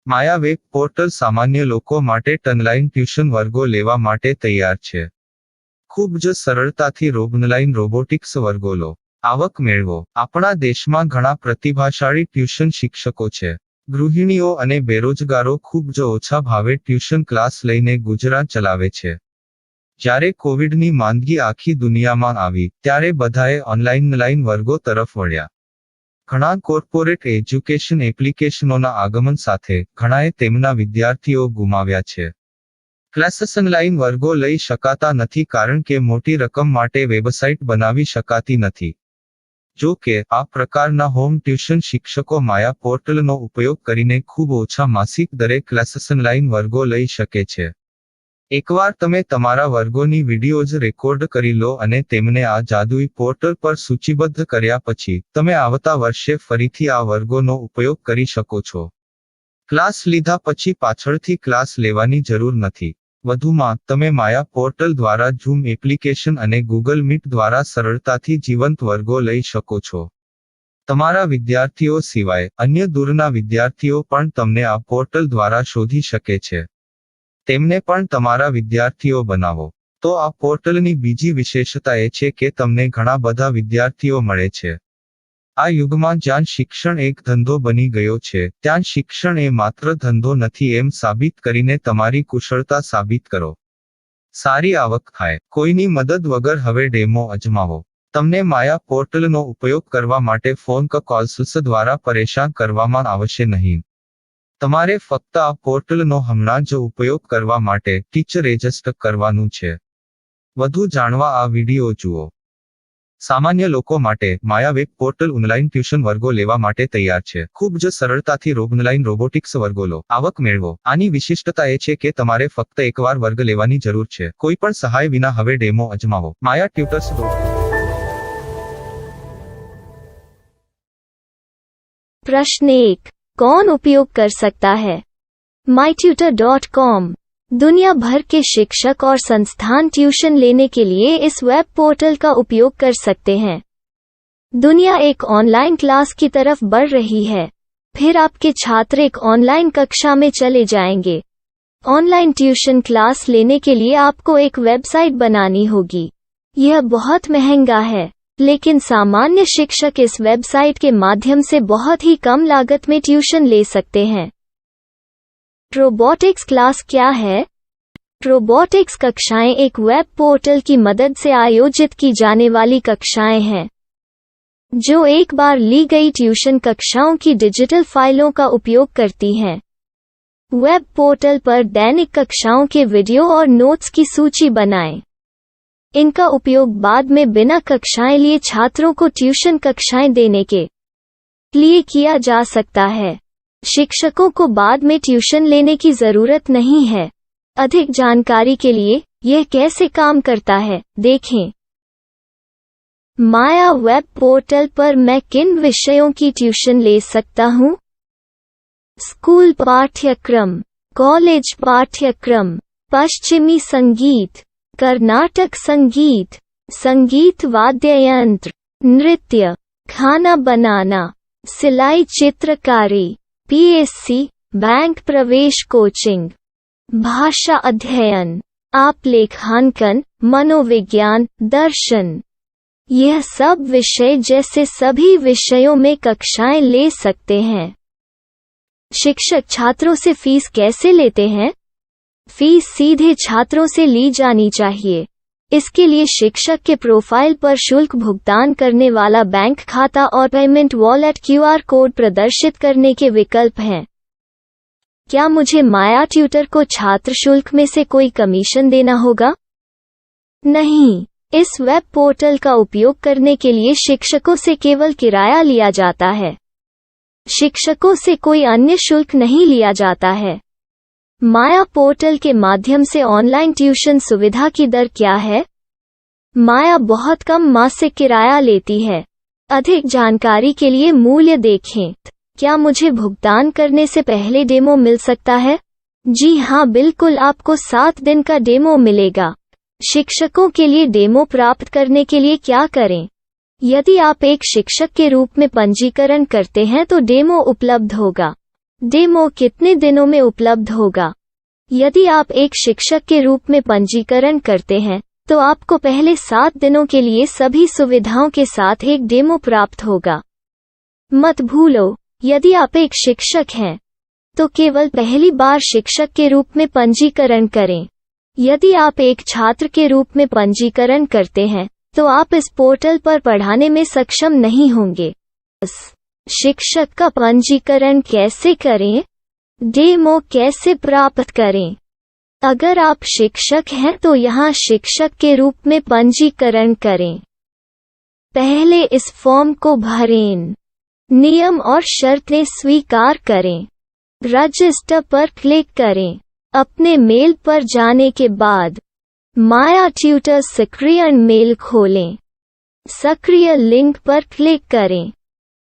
માયા web portal સામાન્ય લોકો માટે ઓનલાઈન ટ્યુશન વર્ગો લેવા માટે તૈયાર છે. ખૂબ જ સરળતાથી ઓનલાઈન રોબોટિક્સ વર્ગો લો, આવક મેળવો. આપણા દેશમાં ઘણા પ્રતિભાશાળી ટ્યુશન શિક્ષકો છે. ગૃહિણીઓ અને બેરોજગારો ખૂબ જ ઓછા ભાવે ટ્યુશન ક્લાસ લઈને ગુજરાન ચલાવે છે. જ્યારે કોવિડની માંદગી આખી દુનિયામાં આવી ત્યારે બધાએ ઓનલાઈન વર્ગો તરફ વળ્યા. ઘણા કોર્પોરેટ એજ્યુકેશન એપ્લિકેશનોના આગમન સાથે ઘણાએ તેમના વિદ્યાર્થીઓ ગુમાવ્યા છે. ક્લાસીસ ઓનલાઈન વર્ગો લઈ શકાતા નથી કારણ કે મોટી રકમ માટે વેબસાઇટ બનાવી શકાતી નથી. જો કે આ પ્રકારના હોમ ટ્યુશન શિક્ષકો માયા પોર્ટલનો ઉપયોગ કરીને ખૂબ ઓછા માસિક દરે ક્લાસીસ ઓનલાઈન વર્ગો લઈ શકે છે. એકવાર તમે તમારા વર્ગોની વિડીયોઝ રેકોર્ડ કરી લો અને તેમને આ જાદુઈ પોર્ટલ પર સૂચિબદ્ધ કર્યા પછી તમે આવતા વર્ષે ફરીથી આ વર્ગોનો ઉપયોગ કરી શકો છો. ક્લાસ લીધા પછી પાછળથી ક્લાસ લેવાની જરૂર નથી. વધુમાં તમે માયા પોર્ટલ દ્વારા ઝૂમ એપ્લિકેશન અને ગૂગલ મીટ દ્વારા સરળતાથી જીવંત વર્ગો લઈ શકો છો. તમારા વિદ્યાર્થીઓ સિવાય અન્ય દૂરના વિદ્યાર્થીઓ પણ તમને આ પોર્ટલ દ્વારા શોધી શકે છે. તેમને પણ તમારા વિદ્યાર્થીઓ બનાવો. તો આ પોર્ટલની બીજી વિશેષતા એ છે કે તમને ઘણા બધા વિદ્યાર્થીઓ મળે છે. આ યુગમાં જ્યાં શિક્ષણ એક ધંધો બની ગયો છે ત્યાં શિક્ષણ એ માત્ર ધંધો નથી એમ સાબિત કરીને તમારી કુશળતા સાબિત કરો. સારી આવક થાય. કોઈની મદદ વગર હવે ડેમો અજમાવો. તમને માયા પોર્ટલનો ઉપયોગ કરવા માટે ફોન કોલ્સ દ્વારા પરેશાન કરવામાં આવશે નહીં. તમારે ફક્ત આ પોર્ટલનો હમણાં જ ઉપયોગ કરવા માટે ટીચર રજિસ્ટર કરવાનું છે. વધુ જાણવા આ વિડિયો જુઓ. સામાન્ય લોકો માટે માયા વેબ પોર્ટલ ઓનલાઈન ટ્યુશન વર્ગો લેવા માટે તૈયાર છે. ખૂબ જ સરળતાથી ઓનલાઈન રોબોટિક્સ વર્ગો લો, આવક મેળવો. આની વિશિષ્ટતા એ છે કે તમારે ફક્ત એકવાર વર્ગ લેવાની જરૂર છે. કોઈ પણ સહાય વિના હવે ડેમો અજમાવો. માયા ટ્યુટર્સ. प्रश्न 1. कौन उपयोग कर सकता है? mytutor.com दुनिया भर के शिक्षक और संस्थान ट्यूशन लेने के लिए इस वेब पोर्टल का उपयोग कर सकते हैं. दुनिया एक ऑनलाइन क्लास की तरफ बढ़ रही है. फिर आपके छात्र एक ऑनलाइन कक्षा में चले जाएंगे. ऑनलाइन ट्यूशन क्लास लेने के लिए आपको एक वेबसाइट बनानी होगी. यह बहुत महंगा है, लेकिन सामान्य शिक्षक इस वेबसाइट के माध्यम से बहुत ही कम लागत में ट्यूशन ले सकते हैं. रोबोटिक्स क्लास क्या है? रोबोटिक्स कक्षाएं एक वेब पोर्टल की मदद से आयोजित की जाने वाली कक्षाएं हैं, जो एक बार ली गई ट्यूशन कक्षाओं की डिजिटल फाइलों का उपयोग करती हैं. वेब पोर्टल पर दैनिक कक्षाओं के वीडियो और नोट्स की सूची बनाएं. इनका उपयोग बाद में बिना कक्षाएं लिए छात्रों को ट्यूशन कक्षाएं देने के लिए किया जा सकता है. शिक्षकों को बाद में ट्यूशन लेने की जरूरत नहीं है. अधिक जानकारी के लिए यह कैसे काम करता है देखें. माया वेब पोर्टल पर मैं किन विषयों की ट्यूशन ले सकता हूँ? स्कूल पाठ्यक्रम, कॉलेज पाठ्यक्रम, पश्चिमी संगीत, कर्नाटक संगीत, संगीत वाद्य यंत्र, नृत्य, खाना बनाना, सिलाई चित्रकारी, पीएससी, बैंक प्रवेश कोचिंग, भाषा अध्ययन, आलेखांकन, मनोविज्ञान, दर्शन. यह सब विषय जैसे सभी विषयों में कक्षाएं ले सकते हैं. शिक्षक छात्रों से फीस कैसे लेते हैं? फीस सीधे छात्रों से ली जानी चाहिए. इसके लिए शिक्षक के प्रोफाइल पर शुल्क भुगतान करने वाला बैंक खाता और पेमेंट वॉलेट क्यूआर कोड प्रदर्शित करने के विकल्प हैं. क्या मुझे माया ट्यूटर को छात्र शुल्क में से कोई कमीशन देना होगा? नहीं. इस वेब पोर्टल का उपयोग करने के लिए शिक्षकों से केवल किराया लिया जाता है. शिक्षकों से कोई अन्य शुल्क नहीं लिया जाता है. माया पोर्टल के माध्यम से ऑनलाइन ट्यूशन सुविधा की दर क्या है? माया बहुत कम मासिक किराया लेती है. अधिक जानकारी के लिए मूल्य देखें. क्या मुझे भुगतान करने से पहले डेमो मिल सकता है? जी हाँ, बिल्कुल. आपको 7 दिन का डेमो मिलेगा. शिक्षकों के लिए डेमो प्राप्त करने के लिए क्या करें? यदि आप एक शिक्षक के रूप में पंजीकरण करते हैं तो डेमो उपलब्ध होगा. डेमो कितने दिनों में उपलब्ध होगा? यदि आप एक शिक्षक के रूप में पंजीकरण करते हैं, तो आपको पहले 7 दिनों के लिए सभी सुविधाओं के साथ एक डेमो प्राप्त होगा। मत भूलो, यदि आप एक शिक्षक हैं, तो केवल पहली बार शिक्षक के रूप में पंजीकरण करें। यदि आप एक छात्र के रूप में पंजीकरण करते हैं, तो आप इस पोर्टल पर पढ़ाने में सक्षम नहीं होंगे। शिक्षक का पंजीकरण कैसे करें? डेमो कैसे प्राप्त करें? अगर आप शिक्षक हैं तो यहाँ शिक्षक के रूप में पंजीकरण करें। पहले इस फॉर्म को भरें। नियम और शर्तें स्वीकार करें। रजिस्टर पर क्लिक करें। अपने मेल पर जाने के बाद माया ट्यूटर सक्रिय मेल खोलें। सक्रिय लिंक पर क्लिक करें।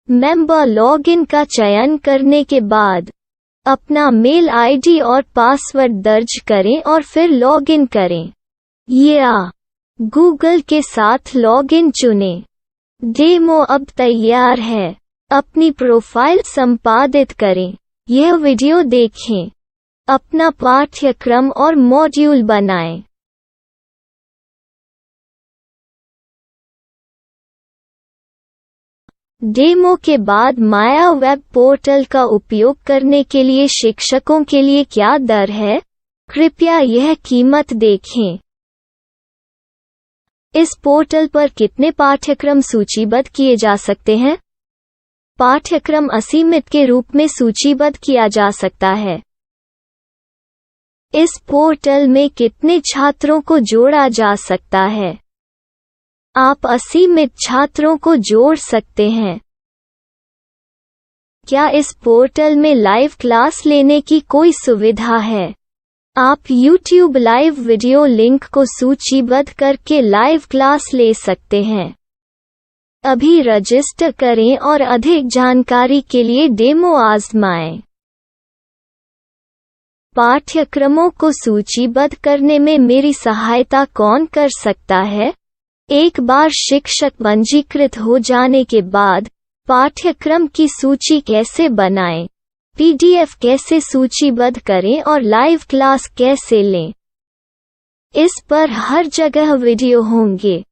मेंबर लॉगिन का चयन करने के बाद अपना मेल आईडी और पासवर्ड दर्ज करें और फिर लॉगिन करें या गूगल के साथ लॉगिन चुनें। डेमो अब तैयार है। अपनी प्रोफाइल संपादित करें। यह वीडियो देखें। अपना पाठ्यक्रम और मॉड्यूल बनाएं। डेमो के बाद माया वेब पोर्टल का उपयोग करने के लिए शिक्षकों के लिए क्या दर है? कृपया यह कीमत देखें। इस पोर्टल पर कितने पाठ्यक्रम सूचीबद्ध किए जा सकते हैं? पाठ्यक्रम असीमित के रूप में सूचीबद्ध किया जा सकता है। इस पोर्टल में कितने छात्रों को जोड़ा जा सकता है? आप असीमित छात्रों को जोड़ सकते हैं। क्या इस पोर्टल में लाइव क्लास लेने की कोई सुविधा है? आप YouTube लाइव वीडियो लिंक को सूचीबद्ध करके लाइव क्लास ले सकते हैं। अभी रजिस्टर करें और अधिक जानकारी के लिए डेमो आजमाएं। पाठ्यक्रमों को सूचीबद्ध करने में मेरी सहायता कौन कर सकता है? एक बार शिक्षक पंजीकृत हो जाने के बाद पाठ्यक्रम की सूची कैसे बनाएं, PDF कैसे सूचीबद्ध करें और लाइव क्लास कैसे लें, इस पर हर जगह वीडियो होंगे।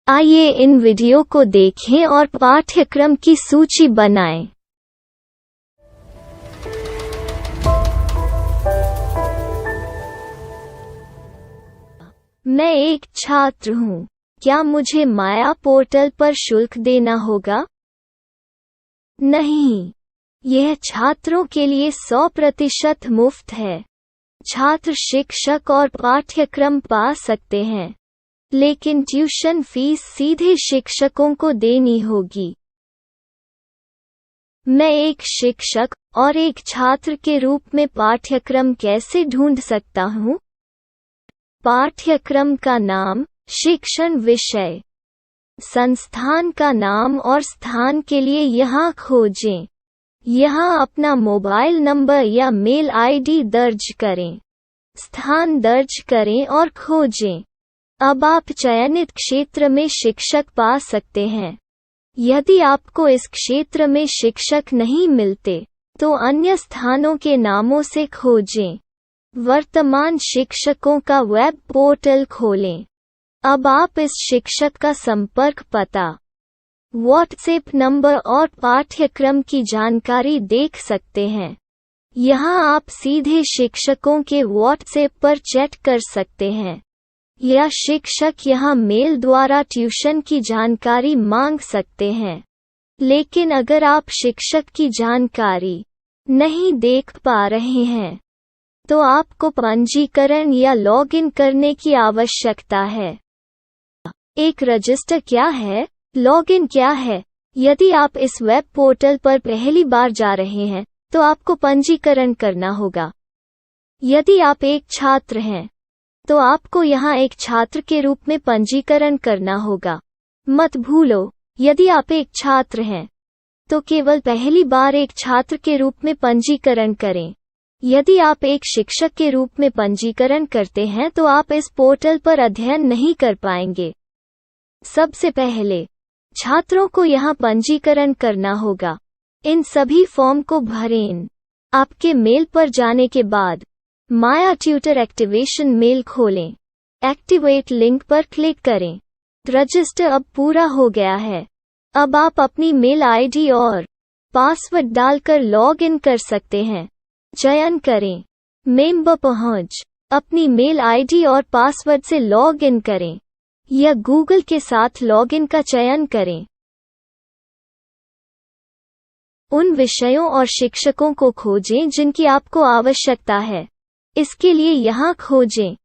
आइए इन वीडियो को देखें और पाठ्यक्रम की सूची बनाएं। मैं एक छात्र हूँ। क्या मुझे माया पोर्टल पर शुल्क देना होगा? नहीं, यह छात्रों के लिए 100% मुफ्त है। छात्र शिक्षक और पाठ्यक्रम पा सकते हैं, लेकिन ट्यूशन फीस सीधे शिक्षकों को देनी होगी। मैं एक शिक्षक और एक छात्र के रूप में पाठ्यक्रम कैसे ढूंढ सकता हूँ? पाठ्यक्रम का नाम, शिक्षण विषय, संस्थान का नाम और स्थान के लिए यहाँ खोजें। यहाँ अपना मोबाइल नंबर या मेल आईडी दर्ज करें। स्थान दर्ज करें और खोजें। अब आप चयनित क्षेत्र में शिक्षक पा सकते हैं। यदि आपको इस क्षेत्र में शिक्षक नहीं मिलते, तो अन्य स्थानों के नामों से खोजें। वर्तमान शिक्षकों का वेब पोर्टल खोलें। अब आप इस शिक्षक का संपर्क पता, व्हाट्सएप नंबर और पाठ्यक्रम की जानकारी देख सकते हैं। यहाँ आप सीधे शिक्षकों के व्हाट्सएप पर चैट कर सकते हैं, या शिक्षक यहाँ मेल द्वारा ट्यूशन की जानकारी मांग सकते हैं। लेकिन अगर आप शिक्षक की जानकारी नहीं देख पा रहे हैं, तो आपको पंजीकरण या लॉगिन करने की आवश्यकता है। एक रजिस्टर क्या है? लॉगिन क्या है? यदि आप इस वेब पोर्टल पर पहली बार जा रहे हैं, तो आपको पंजीकरण करना होगा। यदि आप एक छात्र हैं, तो आपको यहाँ एक छात्र के रूप में पंजीकरण करना होगा। मत भूलो, यदि आप एक छात्र हैं, तो केवल पहली बार एक छात्र के रूप में पंजीकरण करें। यदि आप एक शिक्षक के रूप में पंजीकरण करते हैं तो आप इस पोर्टल पर अध्ययन नहीं कर पाएंगे। सबसे पहले छात्रों को यहाँ पंजीकरण करना होगा। इन सभी फॉर्म को भरें। आपके मेल पर जाने के बाद माया ट्यूटर एक्टिवेशन मेल खोलें। एक्टिवेट लिंक पर क्लिक करें। रजिस्टर अब पूरा हो गया है। अब आप अपनी मेल आईडी और पासवर्ड डालकर लॉग इन कर सकते हैं। चयन करें मेंबर पहुंच। अपनी मेल आईडी और पासवर्ड से लॉग इन करें या गूगल के साथ लॉग इन का चयन करें। उन विषयों और शिक्षकों को खोजें जिनकी आपको आवश्यकता है। इसके लिए यहाँ खोजें।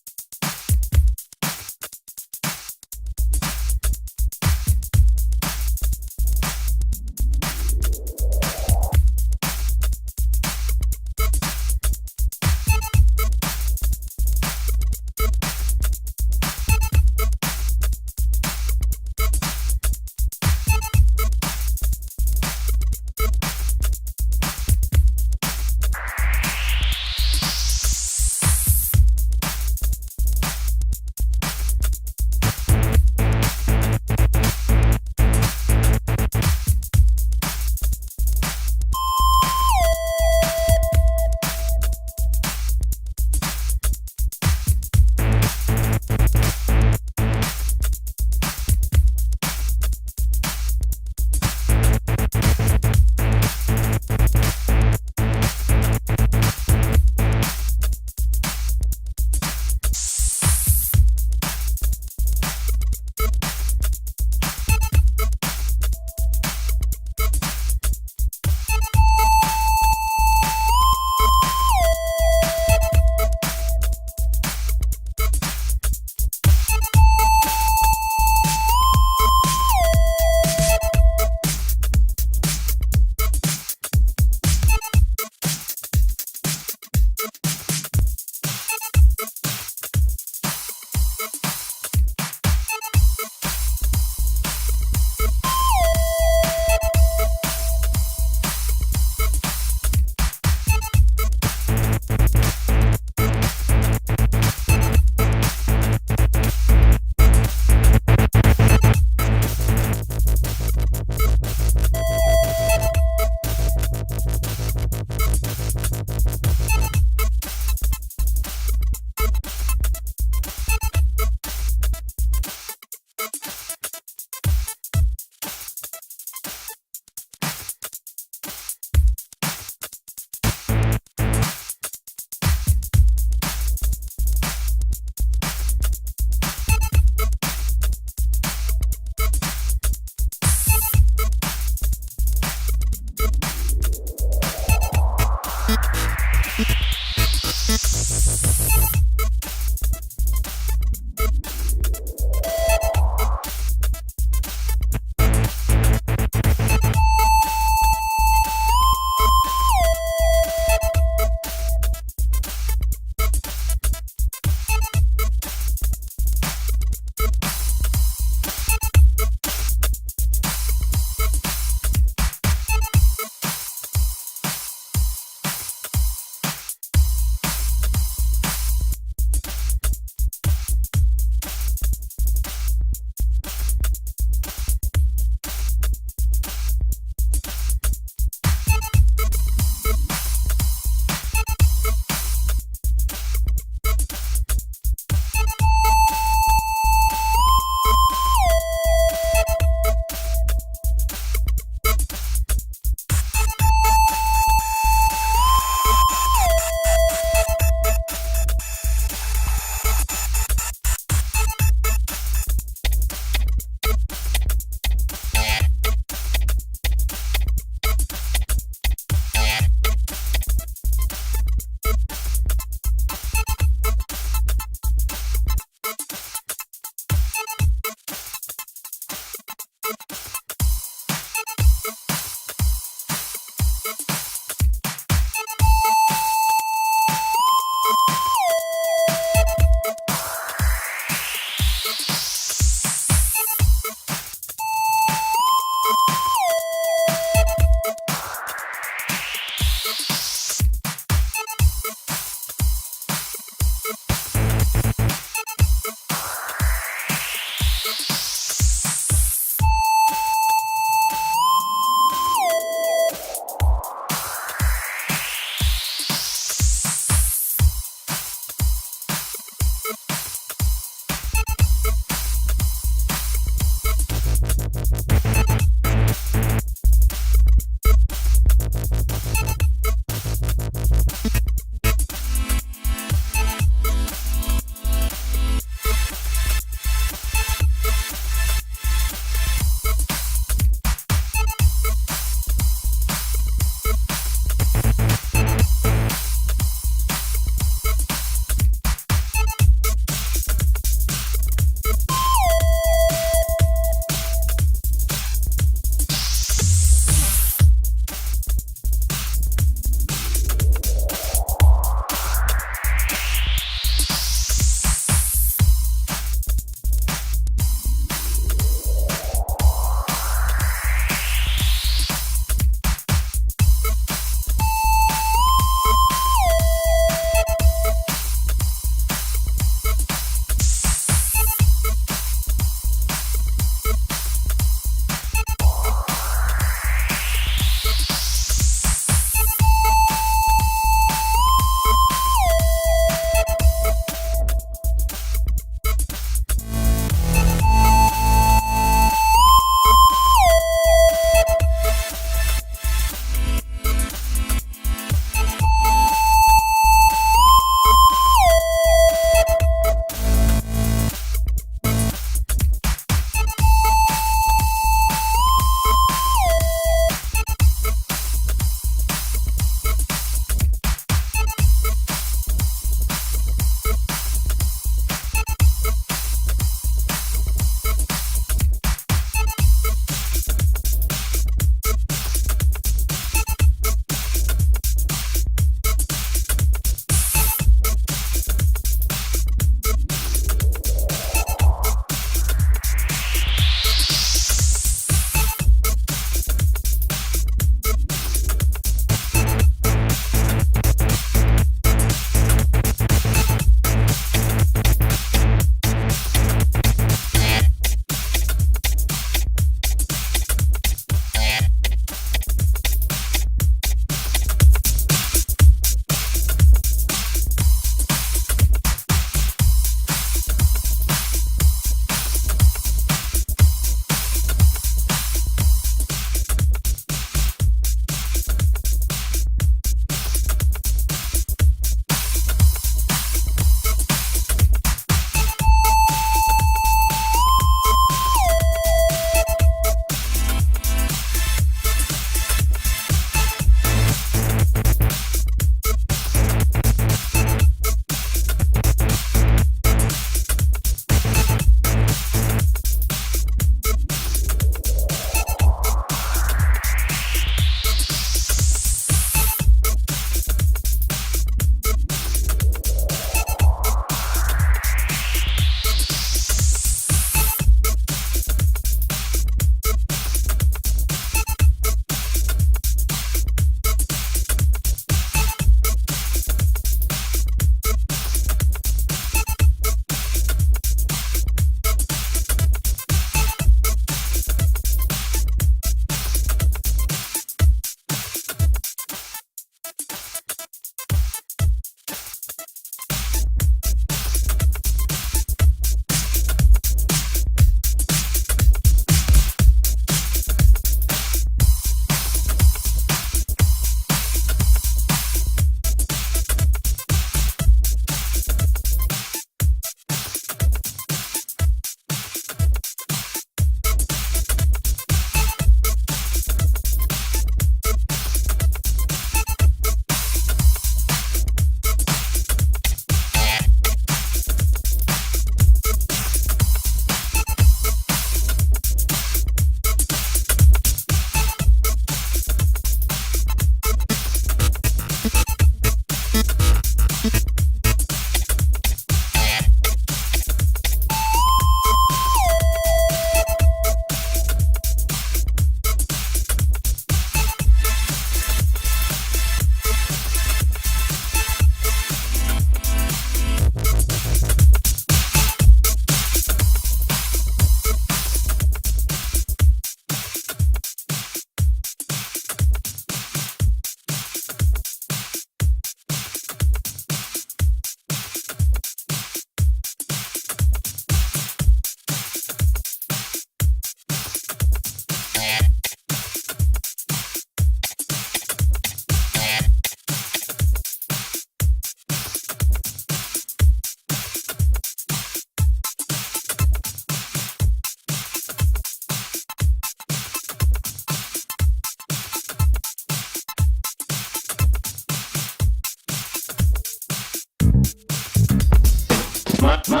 My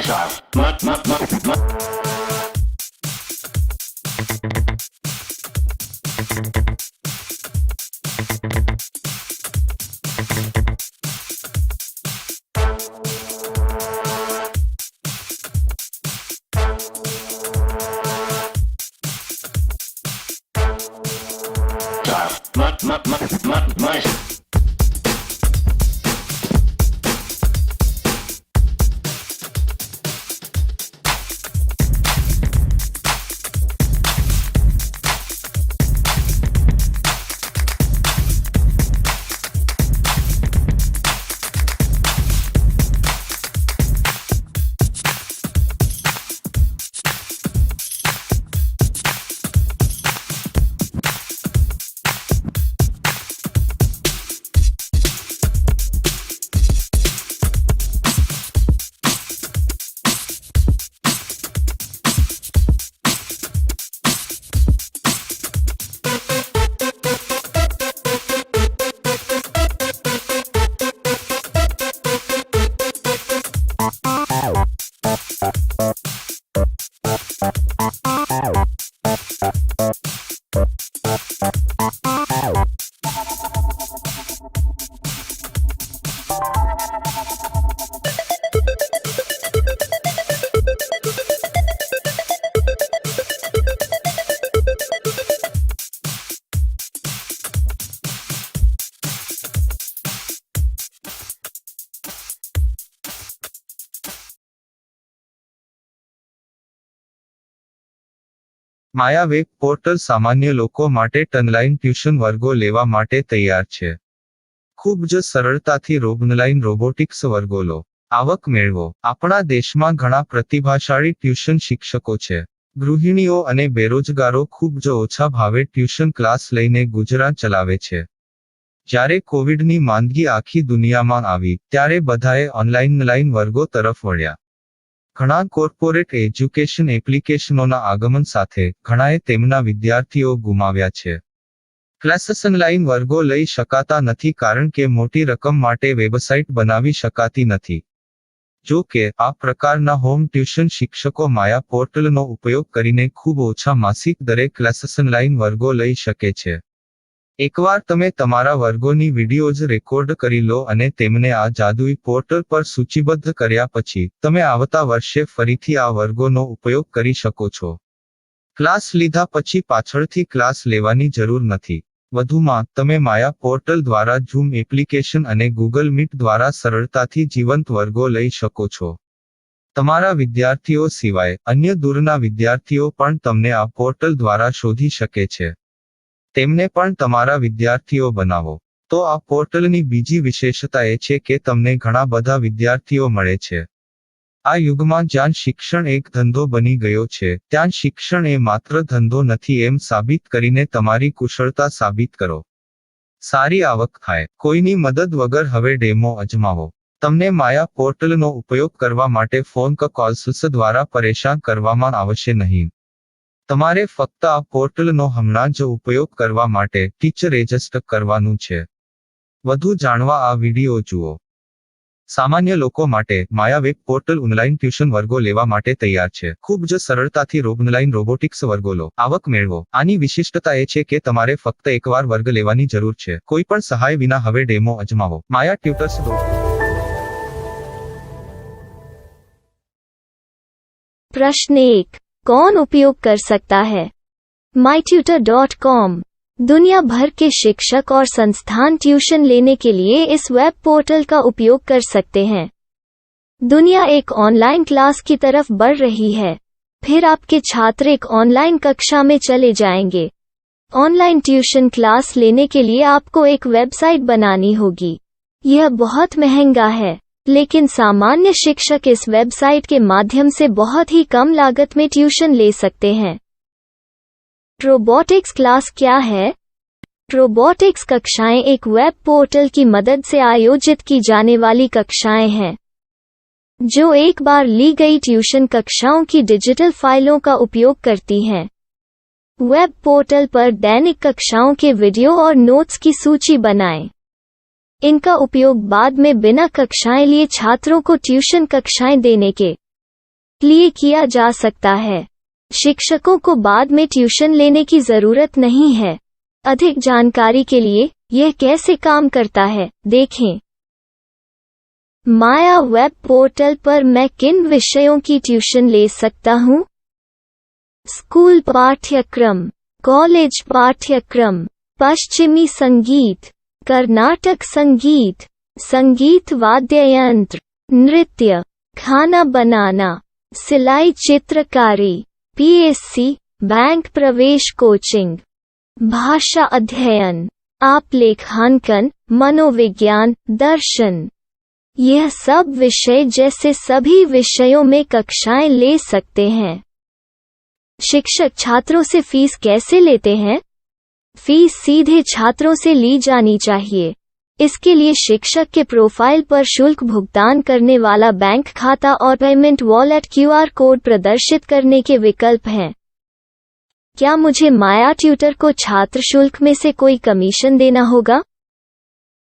style. My Maya web portal સામાન્ય લોકો માટે ઓનલાઈન ટ્યુશન વર્ગો લેવા માટે તૈયાર છે. ખૂબ જ સરળતાથી ઓનલાઈન રોબોટિક્સ વર્ગો લો. આવક મેળવો. આપણા દેશમાં ઘણા પ્રતિભાશાળી ટ્યુશન શિક્ષકો છે. ગૃહિણીઓ અને બેરોજગારો ખૂબ જ ઓછા ભાવે ટ્યુશન ક્લાસ લઈને ગુજરાન ચલાવે છે. જ્યારે કોવિડની માંદગી આખી દુનિયામાં આવી ત્યારે બધાએ ઓનલાઈન વર્ગો તરફ વળ્યા. ઘણા કોર્પોરેટ એજ્યુકેશન એપ્લિકેશનોના આગમન સાથે ઘણાએ તેમના વિદ્યાર્થીઓ ગુમાવ્યા છે. ક્લાસીસ ઓનલાઈન વર્ગો લઈ શકાતા નથી કારણ કે મોટી રકમ માટે વેબસાઇટ બનાવી શકાતી નથી. જો કે આ પ્રકારના હોમ ટ્યુશન શિક્ષકો માયા પોર્ટલનો ઉપયોગ કરીને ખૂબ ઓછા માસિક દરે ક્લાસીસ ઓનલાઈન વર્ગો લઈ શકે છે. એકવાર તમે તમારા વર્ગોની વિડીયોઝ રેકોર્ડ કરી લો અને તેમને આ જાદુઈ પોર્ટલ પર સૂચિબદ્ધ કર્યા પછી તમે આવતા વર્ષે ફરીથી આ વર્ગોનો ઉપયોગ કરી શકો છો. ક્લાસ લીધા પછી પાછળથી ક્લાસ લેવાની જરૂર નથી. વધુમાં તમે માયા પોર્ટલ દ્વારા ઝૂમ એપ્લિકેશન અને ગૂગલ મીટ દ્વારા સરળતાથી જીવંત વર્ગો લઈ શકો છો. તમારા વિદ્યાર્થીઓ સિવાય અન્ય દૂરના વિદ્યાર્થીઓ પણ તમને આ પોર્ટલ દ્વારા શોધી શકે છે. તેમને પણ તમારા વિદ્યાર્થીઓ બનાવો. તો આ પોર્ટલની બીજી વિશેષતા એ છે કે તમને ઘણા બધા વિદ્યાર્થીઓ મળે છે. આ યુગમાં જ્યાં શિક્ષણ એક ધંધો બની ગયો છે ત્યાં શિક્ષણ એ માત્ર ધંધો નથી એમ સાબિત કરીને તમારી કુશળતા સાબિત કરો. સારી આવક થાય. કોઈની મદદ વગર હવે ડેમો અજમાવો. તમને માયા પોર્ટલનો ઉપયોગ કરવા માટે ફોન કોલ્સ દ્વારા પરેશાન કરવામાં આવશે નહીં. તમારે ફક્ત આ પોર્ટલનો હમણાં જ ઉપયોગ કરવા માટે ટીચર રજિસ્ટર કરવાનું છે. વધુ જાણવા આ વિડિયો જુઓ. સામાન્ય લોકો માટે માયા વેબ પોર્ટલ ઓનલાઈન ટ્યુશન વર્ગો લેવા માટે તૈયાર છે. ખૂબ જ સરળતાથી ઓનલાઈન રોબોટિક્સ વર્ગો લો. આવક મેળવો. આની વિશિષ્ટતા એ છે કે તમારે ફક્ત એકવાર વર્ગ લેવાની જરૂર છે. કોઈ પણ સહાય વિના હવે ડેમો અજમાવો. માયા ટ્યુટર્સ. प्रश्न 1. कौन उपयोग कर सकता है? mytutor.com दुनिया भर के शिक्षक और संस्थान ट्यूशन लेने के लिए इस वेब पोर्टल का उपयोग कर सकते हैं. दुनिया एक ऑनलाइन क्लास की तरफ बढ़ रही है. फिर आपके छात्र एक ऑनलाइन कक्षा में चले जाएंगे. ऑनलाइन ट्यूशन क्लास लेने के लिए आपको एक वेबसाइट बनानी होगी. यह बहुत महंगा है, लेकिन सामान्य शिक्षक इस वेबसाइट के माध्यम से बहुत ही कम लागत में ट्यूशन ले सकते हैं. रोबोटिक्स क्लास क्या है? रोबोटिक्स कक्षाएं एक वेब पोर्टल की मदद से आयोजित की जाने वाली कक्षाएं हैं, जो एक बार ली गई ट्यूशन कक्षाओं की डिजिटल फाइलों का उपयोग करती हैं. वेब पोर्टल पर दैनिक कक्षाओं के वीडियो और नोट्स की सूची बनाएं. इनका उपयोग बाद में बिना कक्षाएं लिए छात्रों को ट्यूशन कक्षाएं देने के लिए किया जा सकता है। शिक्षकों को बाद में ट्यूशन लेने की जरूरत नहीं है। अधिक जानकारी के लिए यह कैसे काम करता है, देखें। माया वेब पोर्टल पर मैं किन विषयों की ट्यूशन ले सकता हूँ? स्कूल पाठ्यक्रम, कॉलेज पाठ्यक्रम, पश्चिमी संगीत, कर्नाटक संगीत, संगीत वाद्य यंत्र, नृत्य, खाना बनाना, सिलाई चित्रकारी, पीएससी, बैंक प्रवेश कोचिंग, भाषा अध्ययन, आप लेखांकन, मनोविज्ञान, दर्शन। यह सब विषय जैसे सभी विषयों में कक्षाएं ले सकते हैं। शिक्षक छात्रों से फीस कैसे लेते हैं? फीस सीधे छात्रों से ली जानी चाहिए। इसके लिए शिक्षक के प्रोफाइल पर शुल्क भुगतान करने वाला बैंक खाता और पेमेंट वॉलेट क्यूआर कोड प्रदर्शित करने के विकल्प हैं। क्या मुझे माया ट्यूटर को छात्र शुल्क में से कोई कमीशन देना होगा?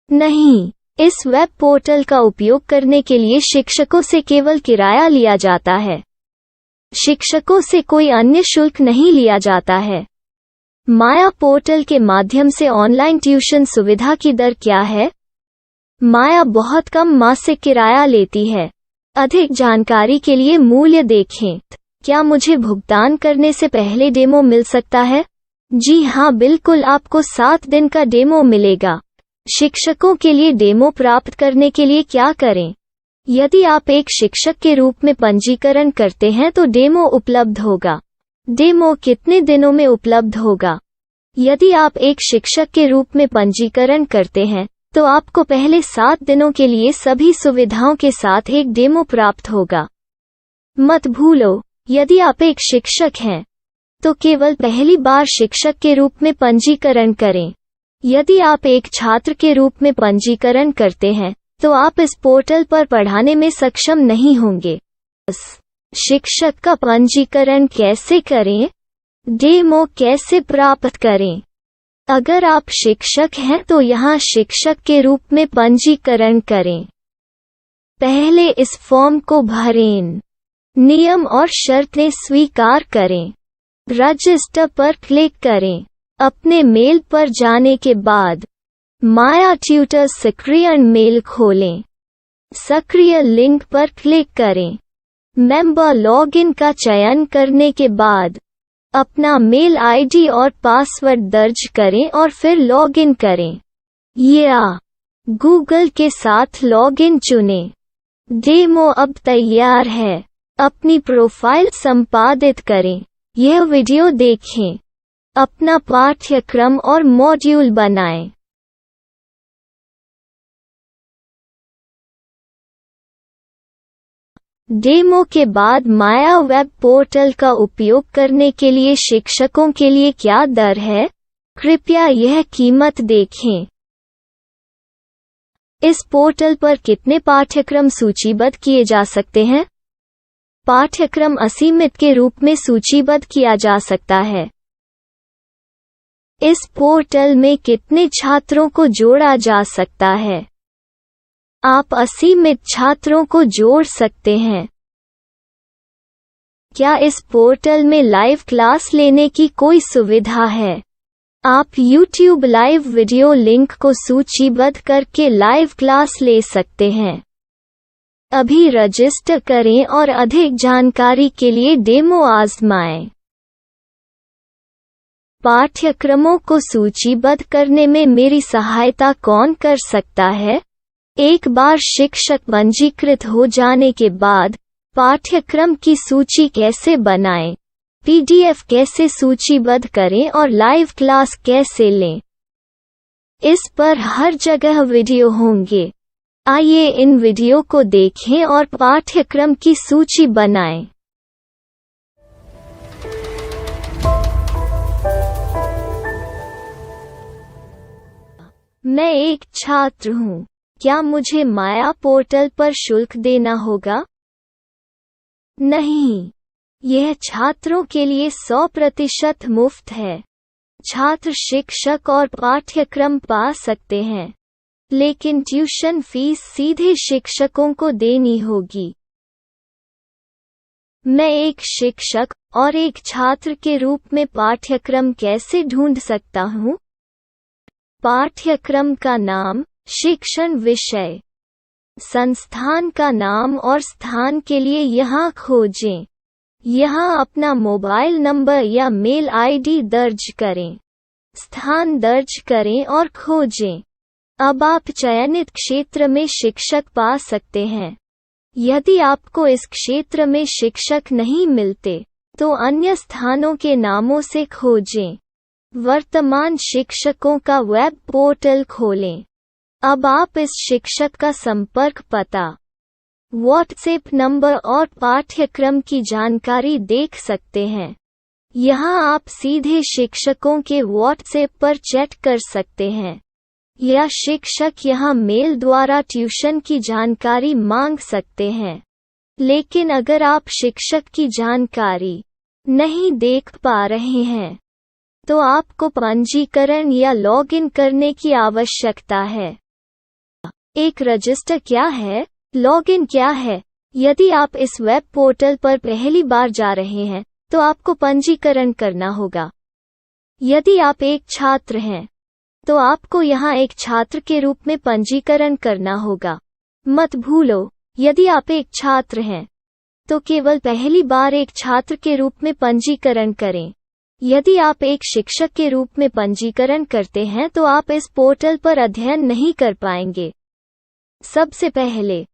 नहीं, इस वेब पोर्टल का उपयोग करने के लिए शिक्षकों से केवल किराया लिया जाता है। शिक्षकों से कोई अन्य शुल्क नहीं लिया जाता है। माया पोर्टल के माध्यम से ऑनलाइन ट्यूशन सुविधा की दर क्या है? माया बहुत कम मासिक किराया लेती है। अधिक जानकारी के लिए मूल्य देखें। क्या मुझे भुगतान करने से पहले डेमो मिल सकता है? जी हाँ, बिल्कुल, आपको 7 दिन का डेमो मिलेगा। शिक्षकों के लिए डेमो प्राप्त करने के लिए क्या करें? यदि आप एक शिक्षक के रूप में पंजीकरण करते हैं तो डेमो उपलब्ध होगा। डेमो कितने दिनों में उपलब्ध होगा? यदि आप एक शिक्षक के रूप में पंजीकरण करते हैं तो आपको पहले 7 दिनों के लिए सभी सुविधाओं के साथ एक डेमो प्राप्त होगा। मत भूलो, यदि आप एक शिक्षक हैं तो केवल पहली बार शिक्षक के रूप में पंजीकरण करें। यदि आप एक छात्र के रूप में पंजीकरण करते हैं तो आप इस पोर्टल पर पढ़ाने में सक्षम नहीं होंगे। शिक्षक का पंजीकरण कैसे करें? डेमो कैसे प्राप्त करें? अगर आप शिक्षक हैं तो यहाँ शिक्षक के रूप में पंजीकरण करें। पहले इस फॉर्म को भरें। नियम और शर्तें स्वीकार करें। रजिस्टर पर क्लिक करें। अपने मेल पर जाने के बाद माया ट्यूटर सक्रियण मेल खोलें। सक्रिय लिंक पर क्लिक करें। मेंबर लॉगिन का चयन करने के बाद अपना मेल आईडी और पासवर्ड दर्ज करें और फिर लॉगिन करें या गूगल के साथ लॉगिन चुनें। डेमो अब तैयार है। अपनी प्रोफाइल संपादित करें। यह वीडियो देखें। अपना पाठ्यक्रम और मॉड्यूल बनाएं। डेमो के बाद माया वेब पोर्टल का उपयोग करने के लिए शिक्षकों के लिए क्या दर है? कृपया यह कीमत देखें। इस पोर्टल पर कितने पाठ्यक्रम सूचीबद्ध किए जा सकते हैं? पाठ्यक्रम असीमित के रूप में सूचीबद्ध किया जा सकता है। इस पोर्टल में कितने छात्रों को जोड़ा जा सकता है? आप असीमित छात्रों को जोड़ सकते हैं। क्या इस पोर्टल में लाइव क्लास लेने की कोई सुविधा है? आप YouTube लाइव वीडियो लिंक को सूचीबद्ध करके लाइव क्लास ले सकते हैं। अभी रजिस्टर करें और अधिक जानकारी के लिए डेमो आजमाएं। पाठ्यक्रमों को सूचीबद्ध करने में मेरी सहायता कौन कर सकता है? एक बार शिक्षक पंजीकृत हो जाने के बाद पाठ्यक्रम की सूची कैसे बनाएं, PDF कैसे सूचीबद्ध करें और लाइव क्लास कैसे लें, इस पर हर जगह वीडियो होंगे। आइए इन वीडियो को देखें और पाठ्यक्रम की सूची बनाएं। मैं एक छात्र हूँ। क्या मुझे माया पोर्टल पर शुल्क देना होगा? नहीं, यह छात्रों के लिए 100% मुफ्त है। छात्र शिक्षक और पाठ्यक्रम पा सकते हैं। लेकिन ट्यूशन फीस सीधे शिक्षकों को देनी होगी। मैं एक शिक्षक और एक छात्र के रूप में पाठ्यक्रम कैसे ढूंढ सकता हूँ? पाठ्यक्रम का नाम, शिक्षण विषय, संस्थान का नाम और स्थान के लिए यहाँ खोजें। यहाँ अपना मोबाइल नंबर या मेल आईडी दर्ज करें। स्थान दर्ज करें और खोजें। अब आप चयनित क्षेत्र में शिक्षक पा सकते हैं। यदि आपको इस क्षेत्र में शिक्षक नहीं मिलते, तो अन्य स्थानों के नामों से खोजें। वर्तमान शिक्षकों का वेब पोर्टल खोलें। अब आप इस शिक्षक का संपर्क पता, व्हाट्सएप नंबर और पाठ्यक्रम की जानकारी देख सकते हैं। यहाँ आप सीधे शिक्षकों के व्हाट्सएप पर चैट कर सकते हैं, या शिक्षक यहाँ मेल द्वारा ट्यूशन की जानकारी मांग सकते हैं। लेकिन अगर आप शिक्षक की जानकारी नहीं देख पा रहे हैं, तो आपको पंजीकरण या लॉगिन करने की आवश्यकता है। एक रजिस्टर क्या है? लॉगिन क्या है? यदि आप इस वेब पोर्टल पर पहली बार जा रहे हैं, तो आपको पंजीकरण करना होगा। यदि आप एक छात्र हैं, तो आपको यहाँ एक छात्र के रूप में पंजीकरण करना होगा। मत भूलो, यदि आप एक छात्र हैं, तो केवल पहली बार एक छात्र के रूप में पंजीकरण करें। यदि आप एक शिक्षक के रूप में पंजीकरण करते हैं, तो आप इस पोर्टल पर अध्ययन नहीं कर पाएंगे। सबसे पहले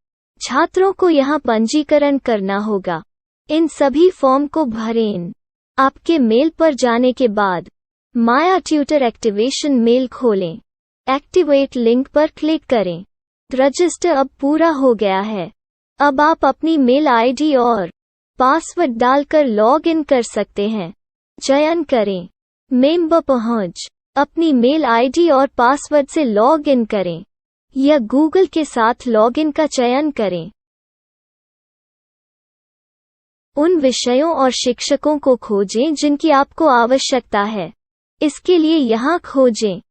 छात्रों को यहाँ पंजीकरण करना होगा। इन सभी फॉर्म को भरें। आपके मेल पर जाने के बाद माया ट्यूटर एक्टिवेशन मेल खोलें। एक्टिवेट लिंक पर क्लिक करें। रजिस्टर अब पूरा हो गया है। अब आप अपनी मेल आईडी और पासवर्ड डालकर लॉग इन कर सकते हैं। चयन करें मेंबर पहुंच। अपनी मेल आईडी और पासवर्ड से लॉग इन करें, या गूगल के साथ लॉगिन का चयन करें। उन विषयों और शिक्षकों को खोजें जिनकी आपको आवश्यकता है। इसके लिए यहाँ खोजें।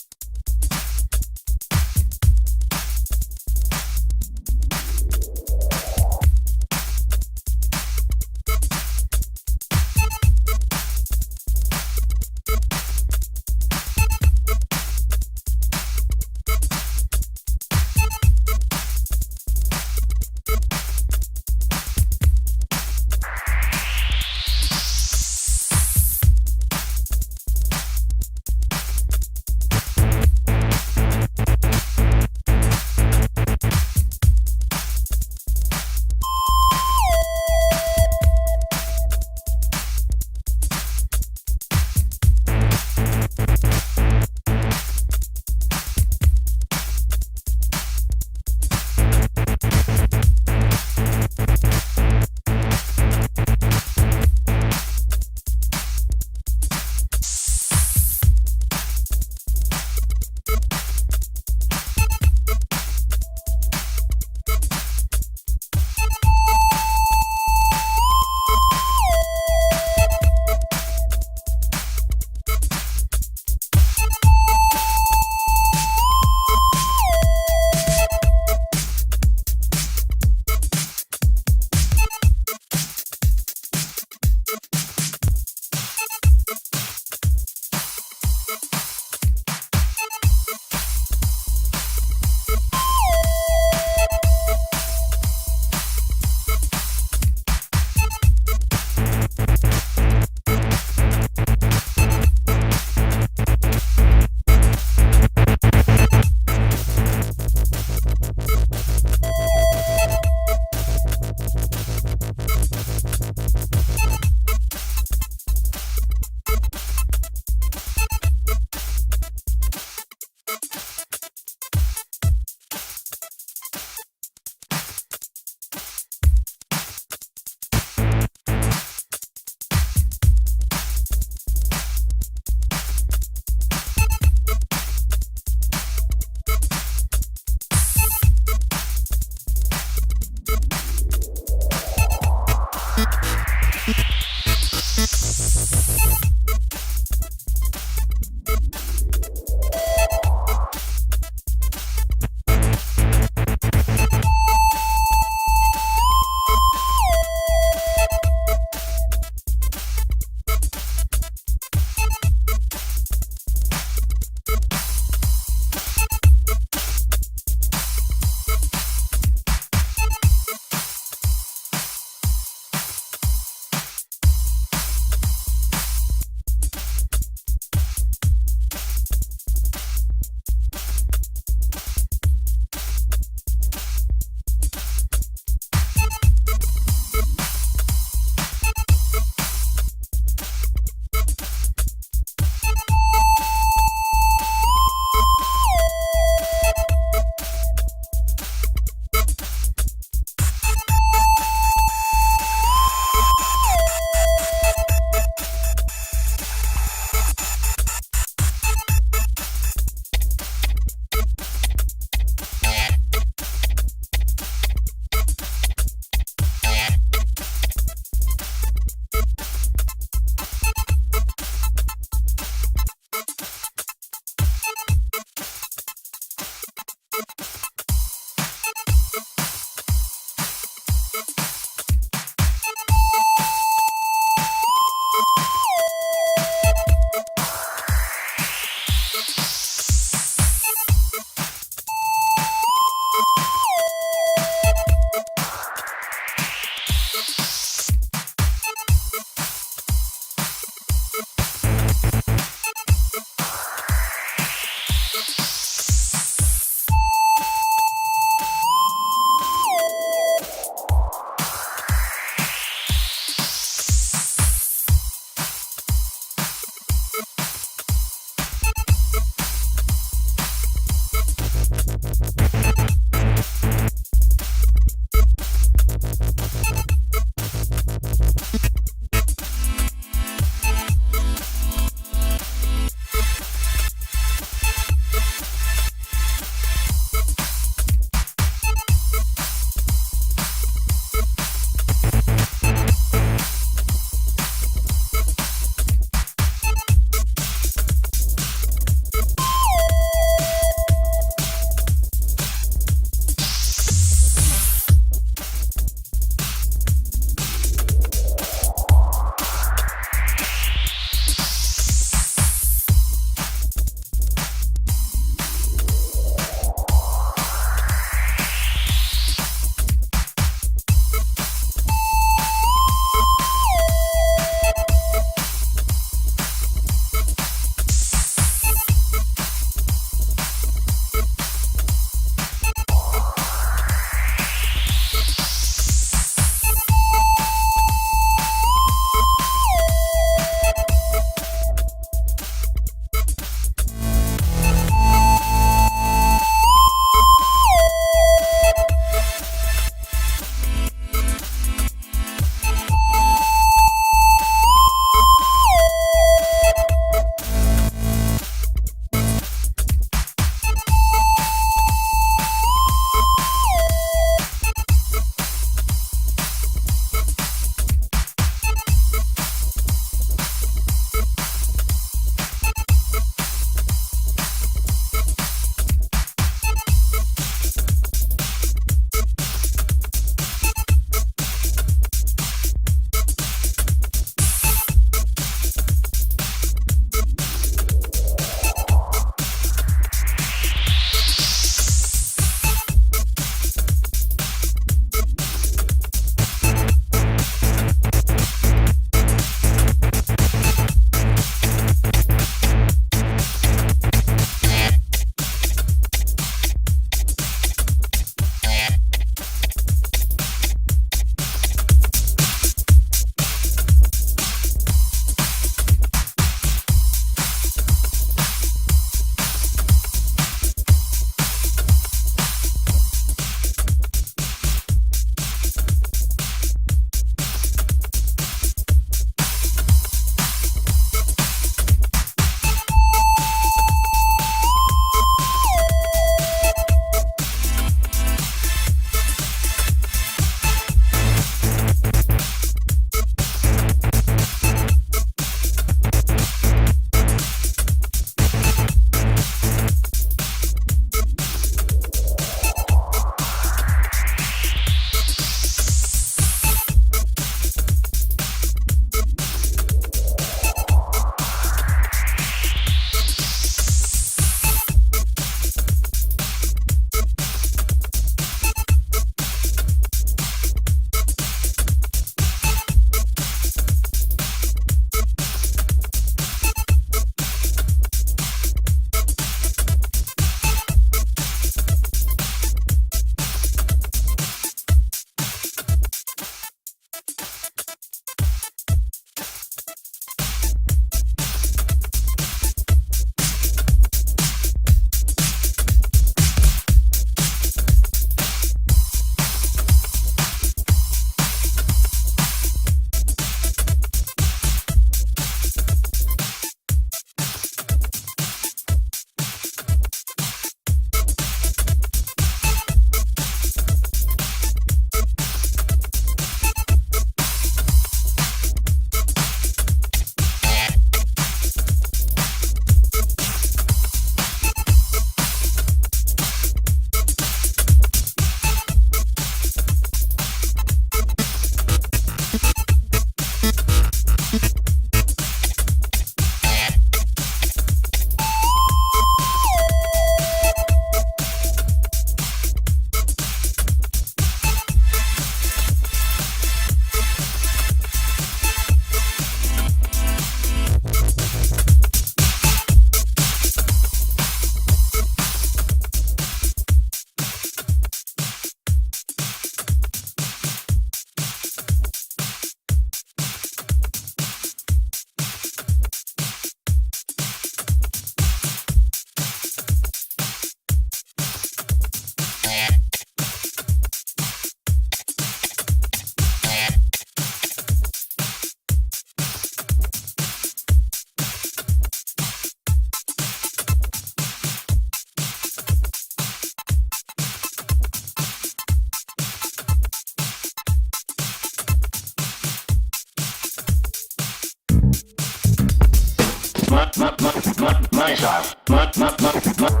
Money shot. Money.